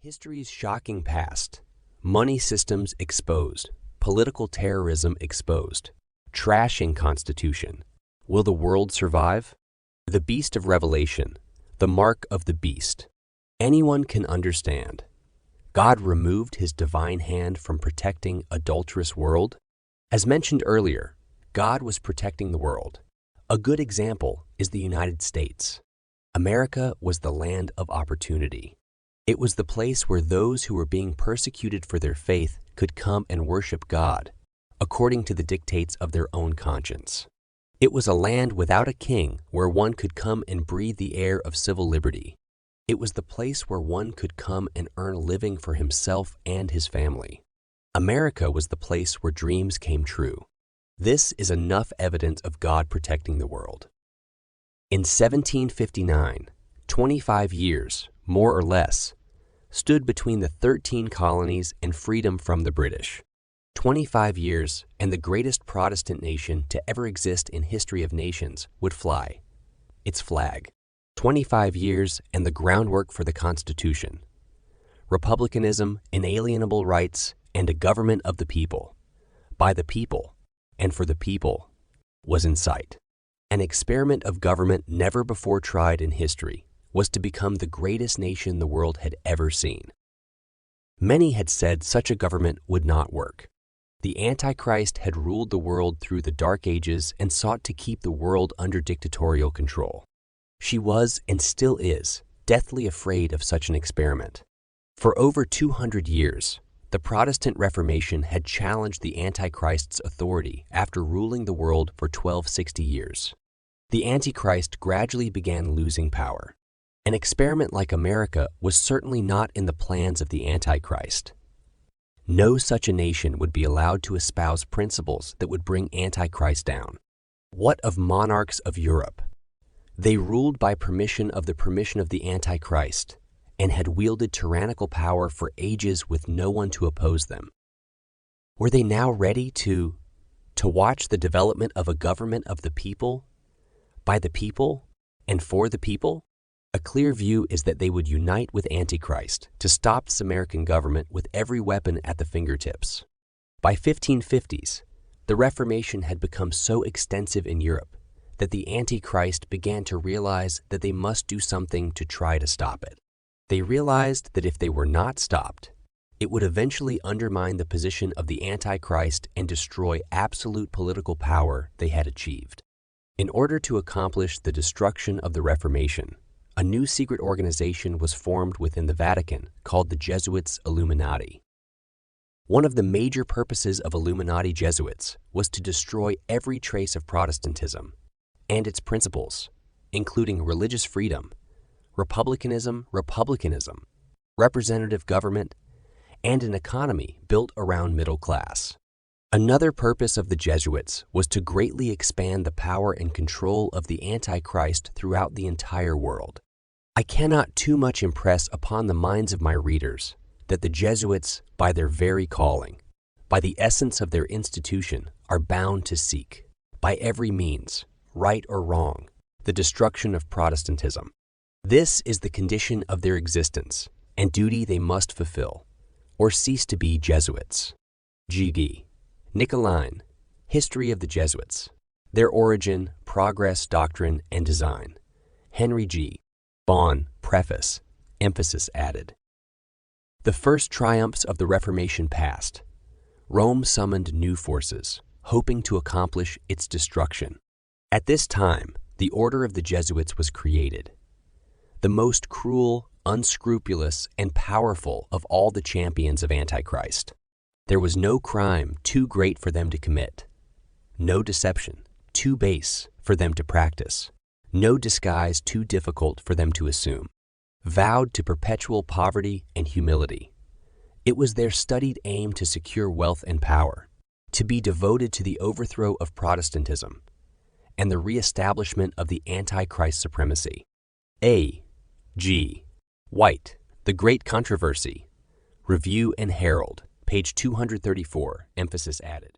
History's shocking past. Money systems exposed. Political terrorism exposed. Trashing Constitution. Will the world survive? The Beast of Revelation. The Mark of the Beast. Anyone can understand. God removed his divine hand from protecting adulterous world. As mentioned earlier, God was protecting the world. A good example is the United States. America was the land of opportunity. It was the place where those who were being persecuted for their faith could come and worship God, according to the dictates of their own conscience. It was a land without a king where one could come and breathe the air of civil liberty. It was the place where one could come and earn a living for himself and his family. America was the place where dreams came true. This is enough evidence of God protecting the world. In 1759, 25 years, more or less, stood between the 13 colonies and freedom from the British. 25 years, and the greatest Protestant nation to ever exist in history of nations would fly its flag. 25 years, and the groundwork for the Constitution. Republicanism, inalienable rights, and a government of the people, by the people, and for the people, was in sight. An experiment of government never before tried in history was to become the greatest nation the world had ever seen. Many had said such a government would not work. The Antichrist had ruled the world through the Dark Ages and sought to keep the world under dictatorial control. She was, and still is, deathly afraid of such an experiment. For over 200 years, the Protestant Reformation had challenged the Antichrist's authority after ruling the world for 1260 years. The Antichrist gradually began losing power. An experiment like America was certainly not in the plans of the Antichrist. No such a nation would be allowed to espouse principles that would bring Antichrist down. What of monarchs of Europe? They ruled by permission of the Antichrist and had wielded tyrannical power for ages with no one to oppose them. Were they now ready to watch the development of a government of the people, by the people, and for the people? A clear view is that they would unite with Antichrist to stop this American government with every weapon at the fingertips. By 1550s, the Reformation had become so extensive in Europe that the Antichrist began to realize that they must do something to try to stop it. They realized that if they were not stopped, it would eventually undermine the position of the Antichrist and destroy absolute political power they had achieved. In order to accomplish the destruction of the Reformation, a new secret organization was formed within the Vatican called the Jesuits Illuminati. One of the major purposes of Illuminati Jesuits was to destroy every trace of Protestantism and its principles, including religious freedom, republicanism, representative government, and an economy built around middle class. Another purpose of the Jesuits was to greatly expand the power and control of the Antichrist throughout the entire world. I cannot too much impress upon the minds of my readers that the Jesuits, by their very calling, by the essence of their institution, are bound to seek, by every means, right or wrong, the destruction of Protestantism. This is the condition of their existence and duty they must fulfill, or cease to be Jesuits. G.G. Nicolline, History of the Jesuits, Their Origin, Progress, Doctrine, and Design. Henry G. Bonn, Preface, emphasis added. The first triumphs of the Reformation passed. Rome summoned new forces, hoping to accomplish its destruction. At this time, the Order of the Jesuits was created. The most cruel, unscrupulous, and powerful of all the champions of Antichrist. There was no crime too great for them to commit, no deception too base for them to practice, no disguise too difficult for them to assume. Vowed to perpetual poverty and humility, it was their studied aim to secure wealth and power, to be devoted to the overthrow of Protestantism and the reestablishment of the Antichrist supremacy. A. G. White, The Great Controversy, Review and Herald, page 234, emphasis added.